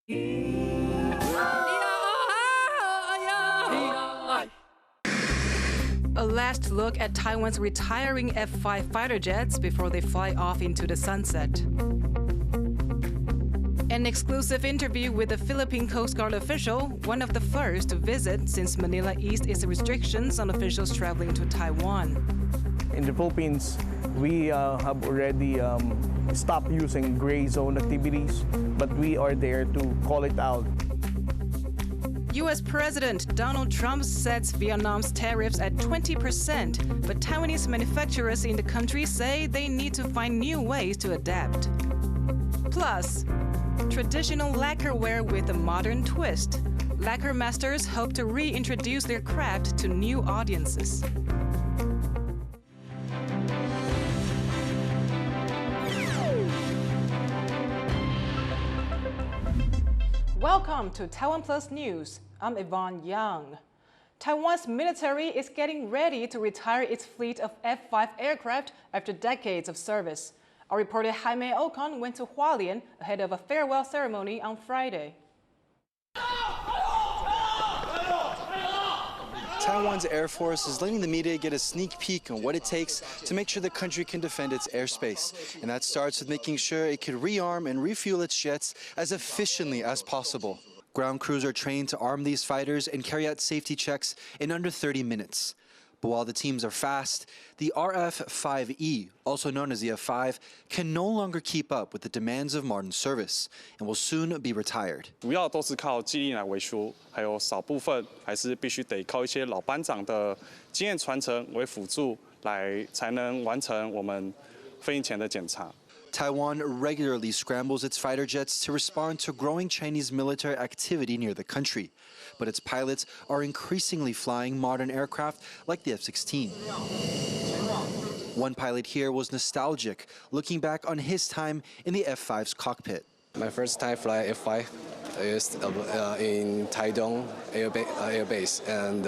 A last look at Taiwan's retiring F-5 fighter jets before they fly off into the sunset. An exclusive interview with a Philippine Coast Guard official, one of the first to visit since Manila eased its restrictions on officials traveling to Taiwan. In the Philippines, we have already stopped using gray zone activities, but we are there to call it out. U.S. President Donald Trump sets Vietnam's tariffs at 20%, but Taiwanese manufacturers in the country say they need to find new ways to adapt. Plus, traditional lacquerware with a modern twist. Lacquer masters hope to reintroduce their craft to new audiences. Welcome to TaiwanPlus News. I'm Yvonne Yang. Taiwan's military is getting ready to retire its fleet of F-5 aircraft after decades of service. Our reporter Jaime Ocon went to Hualien ahead of a farewell ceremony on Friday. Taiwan's Air Force is letting the media get a sneak peek on what it takes to make sure the country can defend its airspace. And that starts with making sure it can rearm and refuel its jets as efficiently as possible. Ground crews are trained to arm these fighters and carry out safety checks in under 30 minutes. But while the teams are fast, the RF-5E, also known as the F-5, can no longer keep up with the demands of modern service and will soon be retired. 主要都是靠技力来维修，还有少部分还是必须得靠一些老班长的经验传承为辅助，才能完成我们飞行前的检查。 Taiwan regularly scrambles its fighter jets to respond to growing Chinese military activity near the country. But its pilots are increasingly flying modern aircraft like the F-16. One pilot here was nostalgic, looking back on his time in the F-5's cockpit. My first time flying F-5 is in Taidong Air Base, and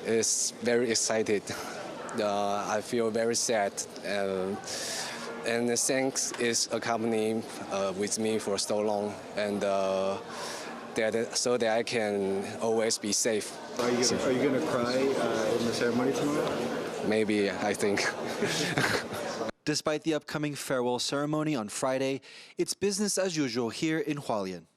it's very excited. I feel very sad. And thanks is accompanying with me for so long, and so that I can always be safe. Are you gonna cry in the ceremony tomorrow? Maybe, I think. Despite the upcoming farewell ceremony on Friday, it's business as usual here in Hualien.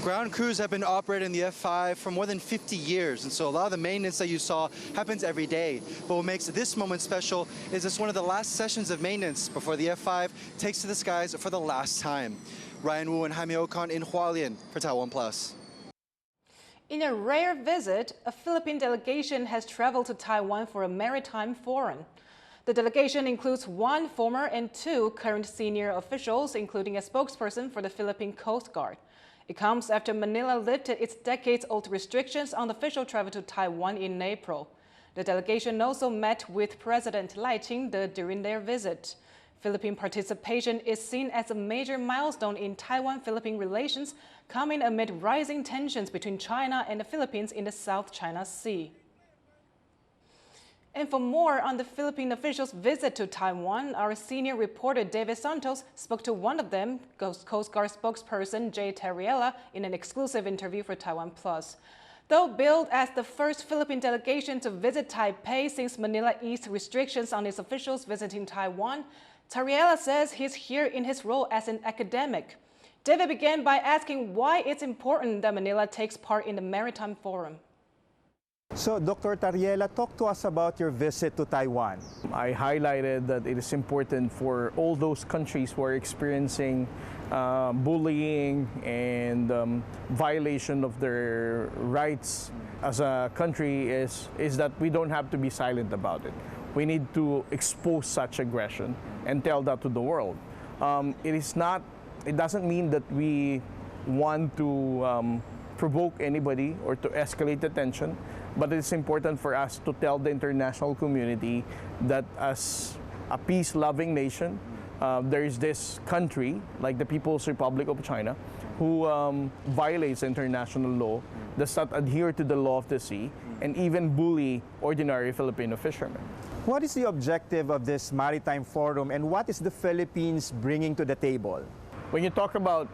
Ground crews have been operating the F-5 for more than 50 years, and so a lot of the maintenance that you saw happens every day. But what makes this moment special is it's one of the last sessions of maintenance before the F-5 takes to the skies for the last time. Ryan Wu and Jaime Ocon in Hualien for TaiwanPlus. In a rare visit, a Philippine delegation has traveled to Taiwan for a maritime forum. The delegation includes one former and two current senior officials, including a spokesperson for the Philippine Coast Guard. It comes after Manila lifted its decades-old restrictions on official travel to Taiwan in April. The delegation also met with President Lai Ching-te during their visit. Philippine participation is seen as a major milestone in Taiwan-Philippine relations, coming amid rising tensions between China and the Philippines in the South China Sea. And for more on the Philippine officials' visit to Taiwan, our senior reporter David Santos spoke to one of them, Coast Guard spokesperson Jay Terriella, in an exclusive interview for TaiwanPlus. Though billed as the first Philippine delegation to visit Taipei since Manila eased restrictions on its officials visiting Taiwan, Terriella says he's here in his role as an academic. David began by asking why it's important that Manila takes part in the Maritime Forum. So, Dr. Terriella, talk to us about your visit to Taiwan. I highlighted that it is important for all those countries who are experiencing bullying and violation of their rights as a country is that we don't have to be silent about it. We need to expose such aggression and tell that to the world. It doesn't mean that we want to provoke anybody or to escalate the tension, but it's important for us to tell the international community that as a peace-loving nation, there is this country, like the People's Republic of China, who violates international law, does not adhere to the law of the sea, and even bully ordinary Filipino fishermen. What is the objective of this maritime forum, and what is the Philippines bringing to the table? When you talk about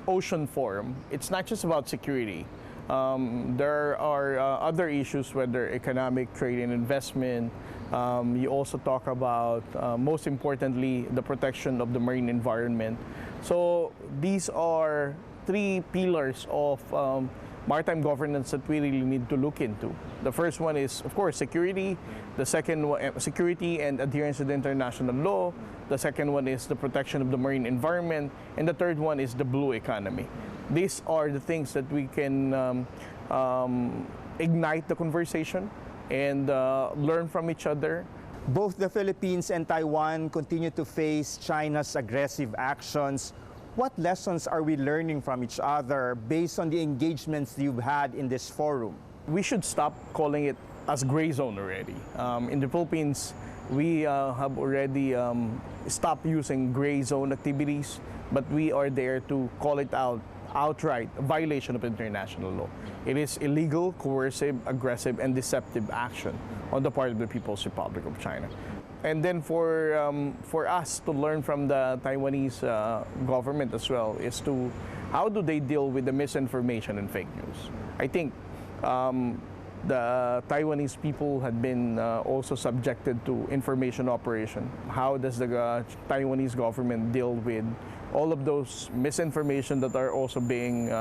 Ocean Forum, it's not just about security. There are other issues, whether economic, trade, and investment. You also talk about, most importantly, the protection of the marine environment. So these are three pillars of maritime governance that we really need to look into. The first one is, of course, security. The second one, security and adherence to the international law. The second one is the protection of the marine environment. And the third one is the blue economy. These are the things that we can ignite the conversation and learn from each other. Both the Philippines and Taiwan continue to face China's aggressive actions. What lessons are we learning from each other based on the engagements you've had in this forum? We should stop calling it as gray zone already. In the Philippines, we have already stopped using gray zone activities, but we are there to call it out outright a violation of international law. It is illegal, coercive, aggressive, and deceptive action on the part of the People's Republic of China. And then for us to learn from the Taiwanese government as well is to how do they deal with the misinformation and fake news. I think the Taiwanese people had been also subjected to information operation. How does the Taiwanese government deal with all of those misinformation that are also being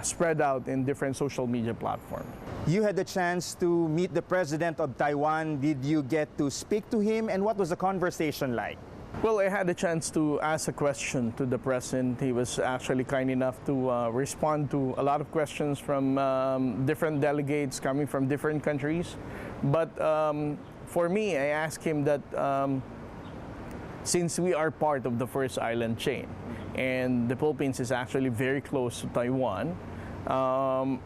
spread out in different social media platforms? You had the chance to meet the president of Taiwan. Did you get to speak to him, and what was the conversation like? Well, I had a chance to ask a question to the president. He was actually kind enough to respond to a lot of questions from different delegates coming from different countries. But for me, I asked him that since we are part of the first island chain, and the Philippines is actually very close to Taiwan,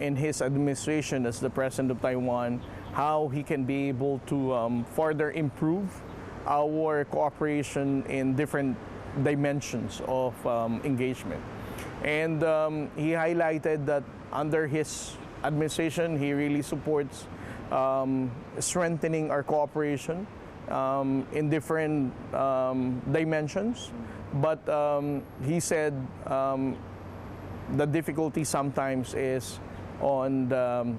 in his administration as the president of Taiwan, how he can be able to further improve our cooperation in different dimensions of engagement. And he highlighted that under his administration, he really supports strengthening our cooperation in different dimensions. But he said the difficulty sometimes is on the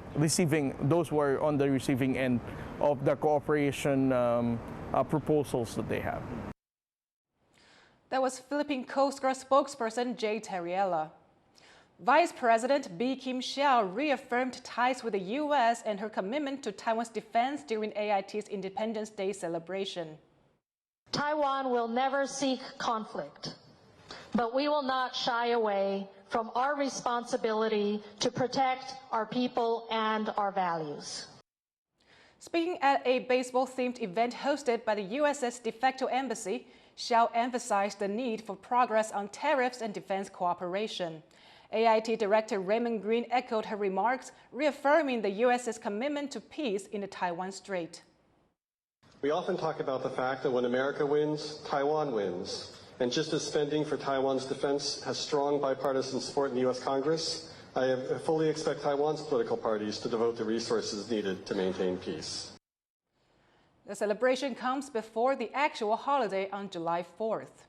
those who are on the receiving end of the cooperation proposals that they have. That was Philippine Coast Guard spokesperson Jay Terriella. Vice President Bee Kim-hsiao reaffirmed ties with the U.S. and her commitment to Taiwan's defense during AIT's Independence Day celebration. Taiwan will never seek conflict, but we will not shy away from our responsibility to protect our people and our values. Speaking at a baseball-themed event hosted by the US's de facto embassy, Hsiao emphasized the need for progress on tariffs and defense cooperation. AIT Director Raymond Green echoed her remarks, reaffirming the US's commitment to peace in the Taiwan Strait. We often talk about the fact that when America wins, Taiwan wins. And just as spending for Taiwan's defense has strong bipartisan support in the U.S. Congress, I fully expect Taiwan's political parties to devote the resources needed to maintain peace. The celebration comes before the actual holiday on July 4th.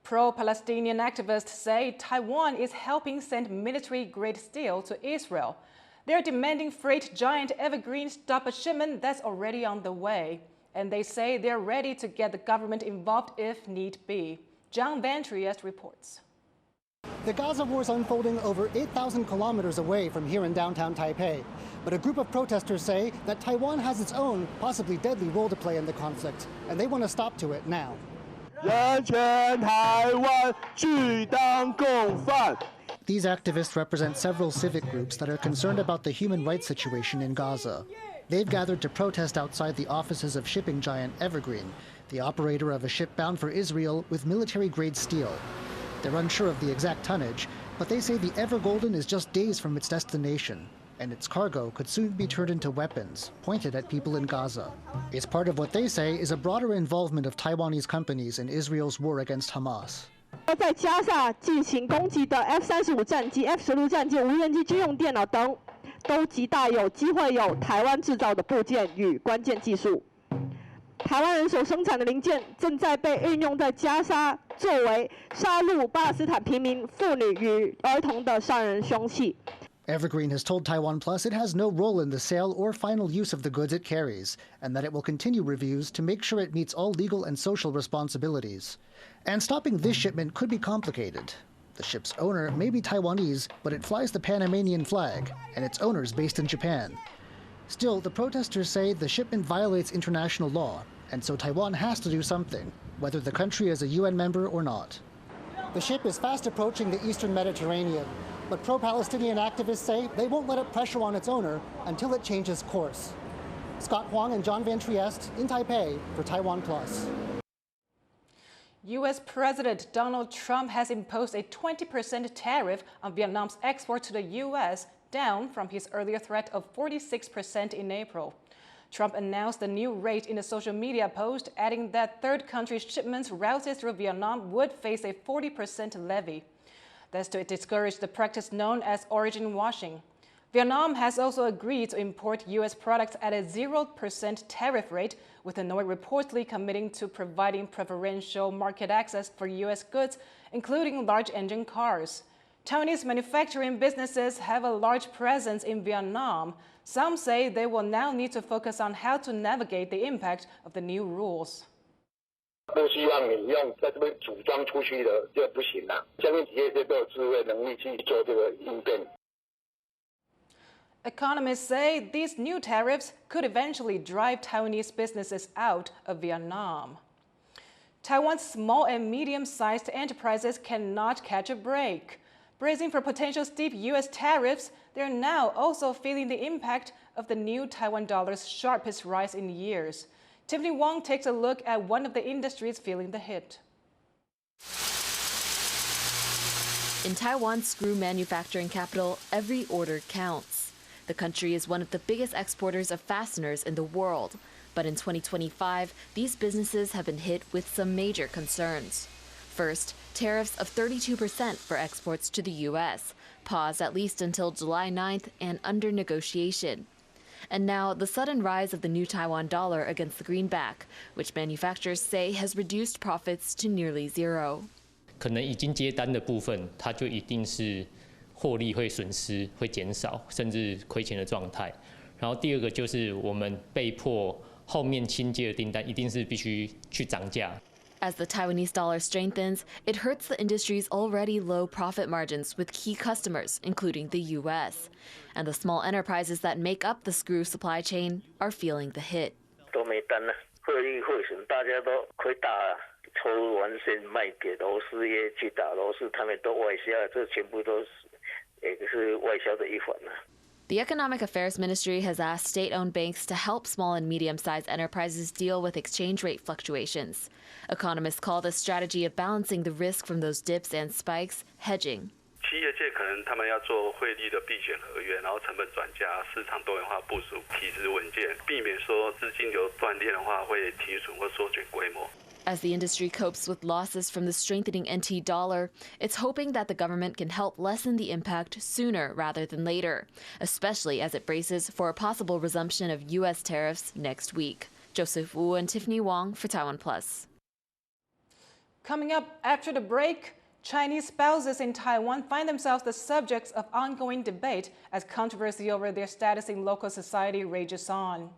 Pro-Palestinian activists say Taiwan is helping send military-grade steel to Israel. They're demanding freight giant Evergreen stop a shipment that's already on the way. And they say they're ready to get the government involved if need be. John Van Trieste reports. The Gaza war is unfolding over 8,000 kilometers away from here in downtown Taipei. But a group of protesters say that Taiwan has its own, possibly deadly role to play in the conflict, and they want to stop to it now. These activists represent several civic groups that are concerned about the human rights situation in Gaza. They've gathered to protest outside the offices of shipping giant Evergreen, the operator of a ship bound for Israel with military-grade steel. They're unsure of the exact tonnage, but they say the Ever Golden is just days from its destination, and its cargo could soon be turned into weapons pointed at people in Gaza. It's part of what they say is a broader involvement of Taiwanese companies in Israel's war against Hamas. 在加沙进行攻击的 F-35 战机、F-16 战机、无人机、军用电脑等，都极大有机会有台湾制造的部件与关键技术。台湾人所生产的零件正在被运用在加沙，作为杀戮巴勒斯坦平民、妇女与儿童的杀人凶器。 Evergreen has told TaiwanPlus it has no role in the sale or final use of the goods it carries, and that it will continue reviews to make sure it meets all legal and social responsibilities. And stopping this shipment could be complicated. The ship's owner may be Taiwanese, but it flies the Panamanian flag, and its owner is based in Japan. Still, the protesters say the shipment violates international law, and so Taiwan has to do something, whether the country is a UN member or not. The ship is fast approaching the eastern Mediterranean, but pro-Palestinian activists say they won't let it pressure on its owner until it changes course. Scott Huang and John Van Trieste in Taipei for TaiwanPlus. U.S. President Donald Trump has imposed a 20% tariff on Vietnam's export to the U.S., down from his earlier threat of 46% in April. Trump announced the new rate in a social media post, adding that third country shipments routed through Vietnam would face a 40% levy. That's to discourage the practice known as origin washing. Vietnam has also agreed to import U.S. products at a 0% tariff rate, with Hanoi reportedly committing to providing preferential market access for U.S. goods, including large engine cars. Taiwanese manufacturing businesses have a large presence in Vietnam. Some say they will now need to focus on how to navigate the impact of the new rules. 不希望你用在这边主张出去的就不行了，相信企业界都有智慧能力去做这个应变。 Economists say these new tariffs could eventually drive Taiwanese businesses out of Vietnam. Taiwan's small and medium-sized enterprises cannot catch a break. Bracing for potential steep U.S. tariffs, they're now also feeling the impact of the new Taiwan dollar's sharpest rise in years. Tiffany Wong takes a look at one of the industries feeling the hit. In Taiwan's screw manufacturing capital, every order counts. The country is one of the biggest exporters of fasteners in the world. But in 2025, these businesses have been hit with some major concerns. First, tariffs of 32% for exports to the U.S., paused at least until July 9th and under negotiation. And now the sudden rise of the new Taiwan dollar against the greenback, which manufacturers say has reduced profits to nearly zero. 可能已经接单的部分，它就一定是获利会损失、会减少，甚至亏钱的状态。然后第二个就是我们被迫后面新接的订单一定是必须去涨价。 As the Taiwanese dollar strengthens, it hurts the industry's already low profit margins with key customers, including the U.S. And the small enterprises that make up the screw supply chain are feeling the hit. 都没单了，汇率汇损，大家都亏大了。抽完线卖给楼市业去打楼市，他们都外销，这全部都是外销的一环了。 The Economic Affairs Ministry has asked state-owned banks to help small and medium-sized enterprises deal with exchange rate fluctuations. Economists call this strategy of balancing the risk from those dips and spikes hedging. 企业界可能他们要做汇率的避险合约，然后成本转嫁、市场多元化部署、体质稳健，避免说资金流断裂的话会停损或缩减规模。 As the industry copes with losses from the strengthening NT dollar, it's hoping that the government can help lessen the impact sooner rather than later, especially as it braces for a possible resumption of U.S. tariffs next week. Joseph Wu and Tiffany Wong for TaiwanPlus. Coming up after the break, Chinese spouses in Taiwan find themselves the subjects of ongoing debate as controversy over their status in local society rages on.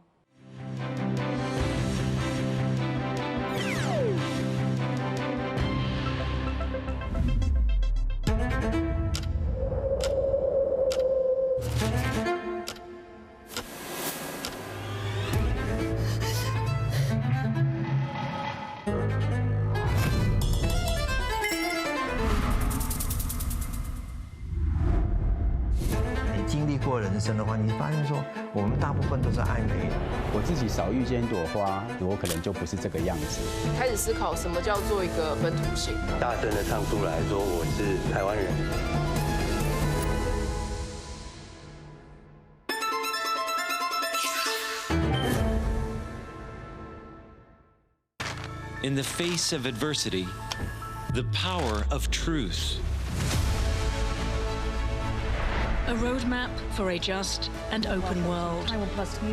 过人生的话，你发现说我们大部分都是暧昧的。我自己少遇见一朵花，我可能就不是这个样子。开始思考什么叫做一个本土性。大声的唱出来说我是台湾人。 In the face of adversity, the power of truth. A roadmap for a just and open world,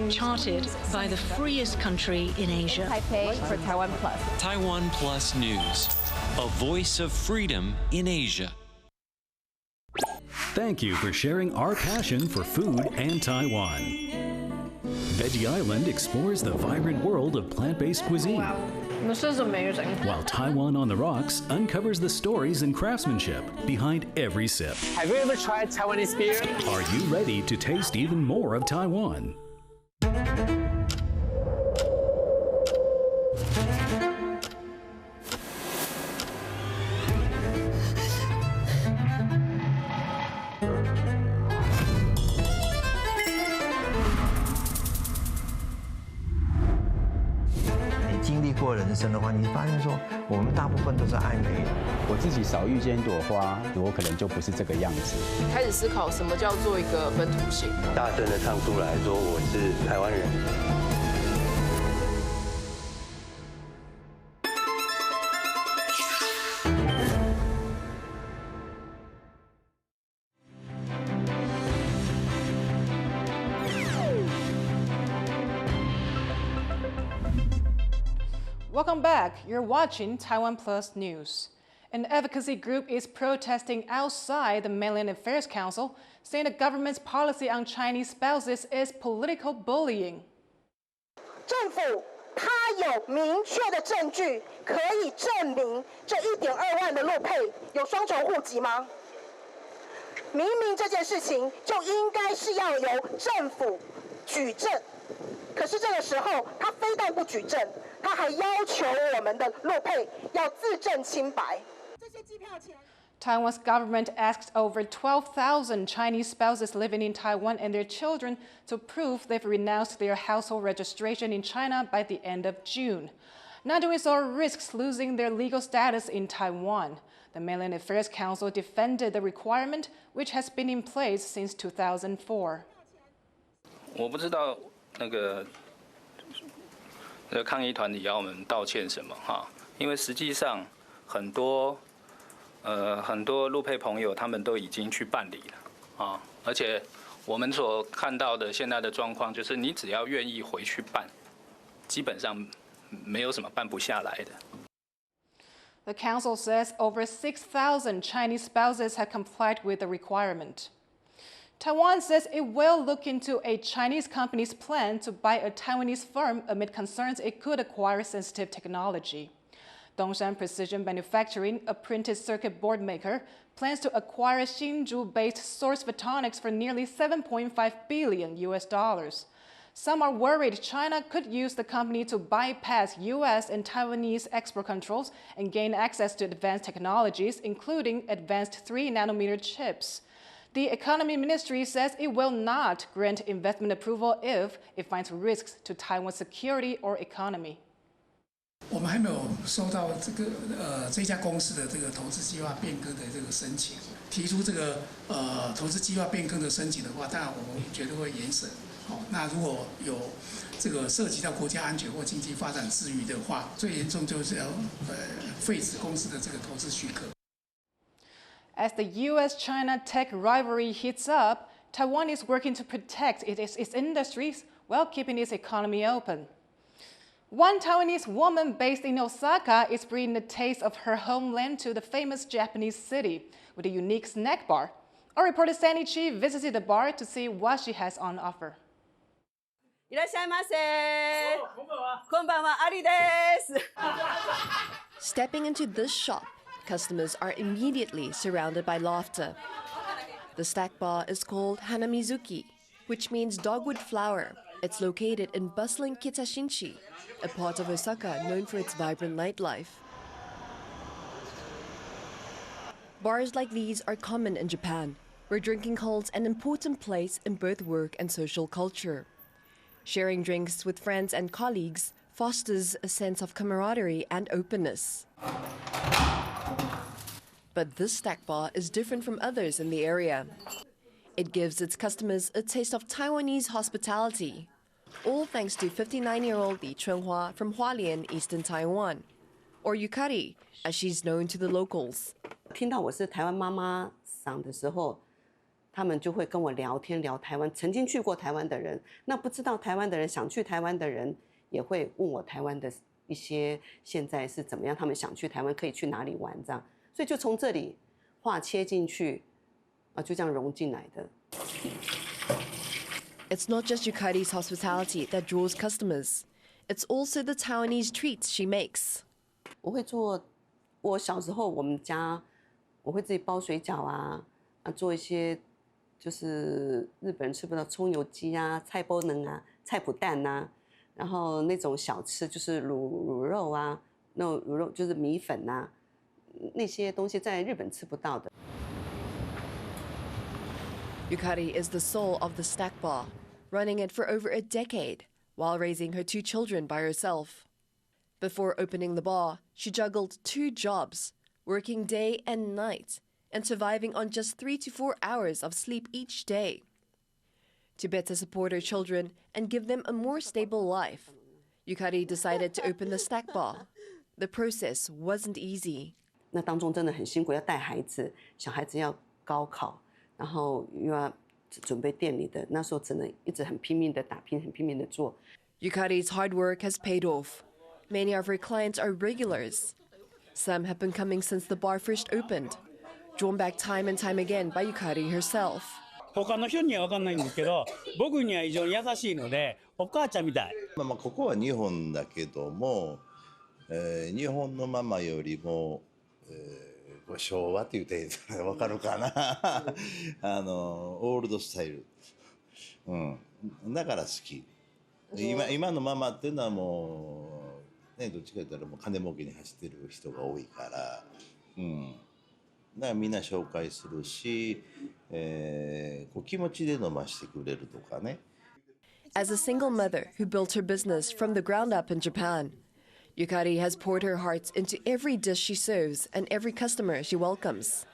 charted by the freest country in Asia. Taipei for TaiwanPlus. TaiwanPlus News, a voice of freedom in Asia. Thank you for sharing our passion for food and Taiwan. Veggie Island explores the vibrant world of plant-based cuisine. Wow, this is amazing. While Taiwan on the Rocks uncovers the stories and craftsmanship behind every sip. Have you ever tried Taiwanese beer? Are you ready to taste even more of Taiwan?经历过人生的话，你发现说，我们大部分都是爱美的。我自己少遇见一朵花，我可能就不是这个样子。开始思考什么叫做一个本土性，大声的唱出来说我是台湾人。Welcome back. You're watching TaiwanPlus News. An advocacy group is protesting outside the Mainland Affairs Council, saying the government's policy on Chinese spouses is political bullying. 政府它有明确的证据可以证明这1.2万的陆配有双重户籍吗？明明这件事情就应该是要由政府举证，可是这个时候他非但不举证，他还要求我们的陆配要自证清白。这些机票钱。Taiwan's government asked over 12,000 Chinese spouses living in Taiwan and their children to prove they've renounced their household registration in China by the end of June. Not doing so risks losing their legal status in Taiwan. The Mainland Affairs Council defended the requirement, which has been in place since 2004. 我不知道那个抗议团体要我们道歉什么哈？因为实际上很多陆配朋友他们都已经去办理了啊，而且我们所看到的现在的状况就是，你只要愿意回去办，基本上没有什么办不下来的。The council says over 6,000 Chinese spouses have complied with the requirement. Taiwan says it will look into a Chinese company's plan to buy a Taiwanese firm amid concerns it could acquire sensitive technology. Dongshan Precision Manufacturing, a printed circuit board maker, plans to acquire Hsinchu-based Source Photonics for nearly $7.5 billion. Some are worried China could use the company to bypass U.S. and Taiwanese export controls and gain access to advanced technologies, including advanced 3-nanometer chips. The Economy Ministry says it will not grant investment approval if it finds risks to Taiwan's security or economy. 我们还没有收到这家公司的这个投资计划变更的这个申请，提出这个投资计划变更的申请的话，当然我们绝对会严审。好，那如果有这个涉及到国家安全或经济发展之余的话，最严重就是要废止公司的这个投资许可。As the U.S.-China tech rivalry heats up, Taiwan is working to protect its industries while keeping its economy open. One Taiwanese woman based in Osaka is bringing a taste of her homeland to the famous Japanese city with a unique snack bar. Our reporter Sandy Chi visited the bar to see what she has on offer. いらっしゃいませ。こんばんは、アリです。Stepping into this shop, customers are immediately surrounded by laughter. The snack bar is called Hanamizuki, which means dogwood flower. It's located in bustling Kitsashinchi, a part of Osaka known for its vibrant nightlife. Bars like these are common in Japan, where drinking holds an important place in both work and social culture. Sharing drinks with friends and colleagues fosters a sense of camaraderie and openness. But this snack bar is different from others in the area. It gives its customers a taste of Taiwanese hospitality, all thanks to 59-year-old Li Chunhua from Hualien, Eastern Taiwan, or Yukari, as she's known to the locals. 听到我是台湾妈妈桑的时候，他们就会跟我聊天，聊台湾，曾经去过台湾的人，那不知道台湾的人，想去台湾的人，也会问我台湾的一些现在是怎么样，他们想去台湾可以去哪里玩这样，所以就从这里话切进去，就这样融进来的。It's not just Yukari's hospitality that draws customers. It's also the Taiwanese treats she makes. 我会做，我小时候我们家我会自己包水饺啊，做一些。就是日本人吃不到葱油鸡啊、菜包能啊、菜脯蛋啊，然后那种小吃就是卤肉啊，那种卤肉就是米粉啊，那些东西在日本吃不到的。Yukari is the soul of the snack bar, running it for over a decade while raising her 2 children by herself. Before opening the bar, she juggled 2 jobs, working day and night, and surviving on just 3 to 4 hours of sleep each day. To better support her children and give them a more stable life, Yukari decided to open the snack bar. The process wasn't easy. 那当中真的很辛苦，要带孩子，小孩子要高考，然后又要准备店里的，那时候只能一直很拼命的打拼，很拼命的做。Yukari's hard work has paid off. Many of her clients are regulars. Some have been coming since the bar first opened, drawn back time and time again by Yukari herself. 他の人には分かんないんですけど、僕には非常に優しいので、お母ちゃんみたい。ここは日本だけども、日本のママよりも、昭和って言って分かるかな。オールドスタイル。だから好き。今のママっていうのはもうね、どっちか言ったらもう金儲けに走ってる人が多いから。だからみんな紹介するし、気持ちで飲ましてくれるとかね。As a single mother who built her business from the ground up in Japan, Yukari has poured her heart into every dish she serves and every customer she welcomes.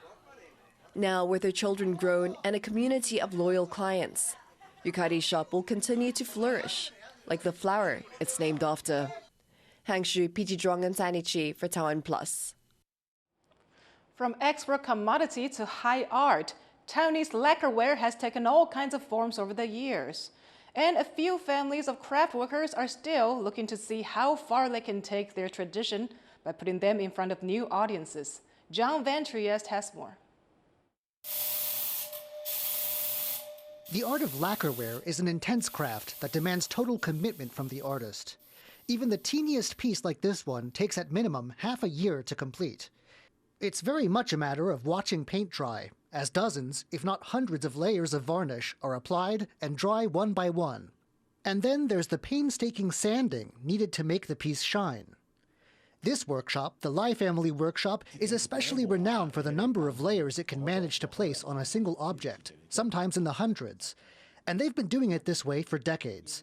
Now, with her children grown and a community of loyal clients, Yukari's shop will continue to flourish, like the flower it's named after. Hangshu, PG Zhuang and Sanichi for TaiwanPlus. From export commodity to high art, Taiwanese lacquerware has taken all kinds of forms over the years. And a few families of craft workers are still looking to see how far they can take their tradition by putting them in front of new audiences. John Van Trieste has more. The art of lacquerware is an intense craft that demands total commitment from the artist. Even the teeniest piece like this one takes at minimum half a year to complete. It's very much a matter of watching paint dry, as dozens, if not hundreds of layers of varnish are applied and dry one by one. And then there's the painstaking sanding needed to make the piece shine. This workshop, the Lai Family Workshop, is especially renowned for the number of layers it can manage to place on a single object, sometimes in the hundreds. And they've been doing it this way for decades.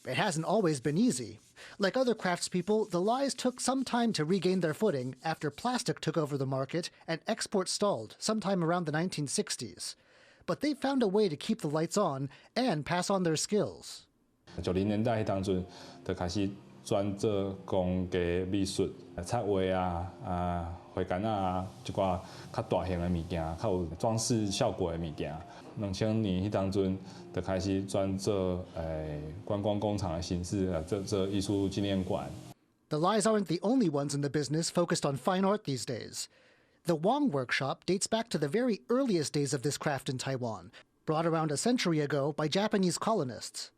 It hasn't always been easy. Like other craftspeople, the Lais took some time to regain their footing after plastic took over the market and export stalled sometime around the 1960s. But they found a way to keep the lights on and pass on their skills. 90年代当中就开始专做工艺美术、插画啊、花杆啊，一寡较大型的物件，较有装饰效果的物件。2000年迄当中就开始专做观光工厂的形式，做艺术纪念馆。The Lais aren't the only ones in the business focused on fine art these days. The Wang Workshop dates back to the very earliest days of this craft in Taiwan, brought around a century ago by Japanese colonists.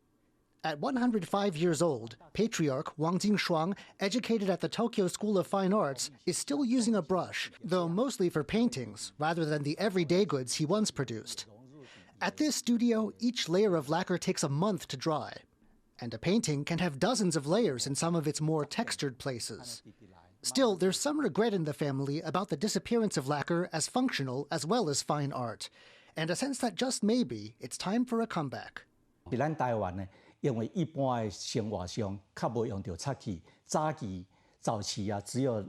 At 105 years old, patriarch Wang Jingshuang, educated at the Tokyo School of Fine Arts, is still using a brush, though mostly for paintings, rather than the everyday goods he once produced. At this studio, each layer of lacquer takes a month to dry, and a painting can have dozens of layers in some of its more textured places. Still, there's some regret in the family about the disappearance of lacquer as functional as well as fine art, and a sense that just maybe it's time for a comeback. 因为一般的生活上较无用到漆器，早期啊，只有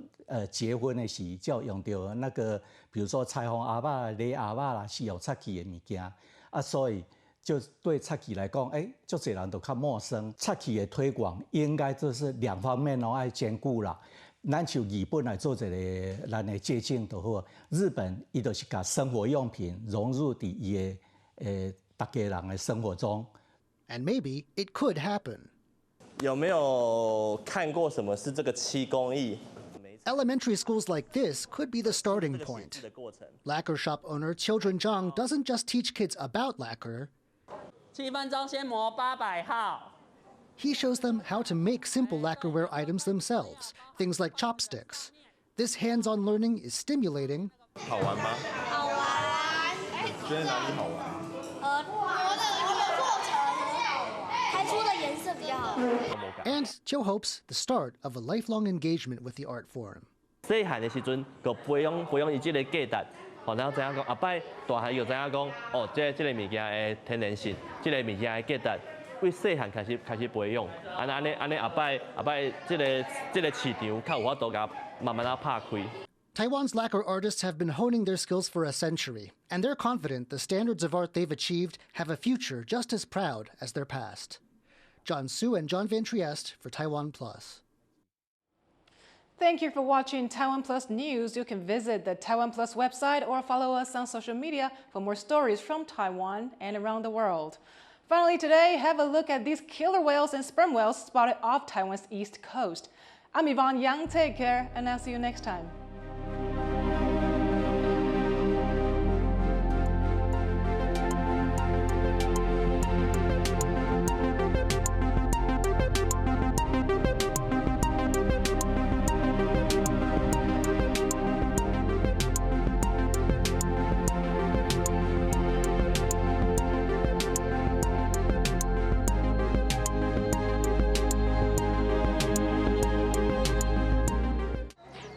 结婚的时才用到那个，比如说裁缝阿爸、勒阿爸啦，是用漆器的物件啊，所以就对漆器来讲，足侪人都较陌生。漆器的推广应该就是两方面拢爱兼顾啦。咱像日本来做一个咱的借鉴就好，日本伊就是把生活用品融入伫伊大家人的生活中。And maybe it could happen. 有没有看过什么是这个7公益？ Elementary schools like this could be the starting point. Lacquer shop owner Children Zhang doesn't just teach kids about lacquer. 7分钟先磨800号。 He shows them how to make simple lacquerware items themselves, things like chopsticks. This hands-on learning is stimulating. 好玩吗？好玩。觉得哪里好玩？开出的颜色比较好。 And Chiu hopes the start of a lifelong engagement with the art form. 细汉的时阵，就培养伊这个价值，然后知影讲后摆大汉又知影讲，哦，这个物件的天然性，这个物件的价值，为细汉开始培养，安尼后摆这个市场较有法度甲慢慢拍开。 Taiwan's lacquer artists have been honing their skills for a century, and they're confident the standards of art they've achieved have a future just as proud as their past. John Su and John Van Trieste for TaiwanPlus. Thank you for watching TaiwanPlus News. You can visit the TaiwanPlus website or follow us on social media for more stories from Taiwan and around the world. Finally today, have a look at these killer whales and sperm whales spotted off Taiwan's east coast. I'm Yvonne Yang. Take care, and I'll see you next time.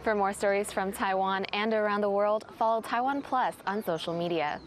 For more stories from Taiwan and around the world, follow TaiwanPlus on social media.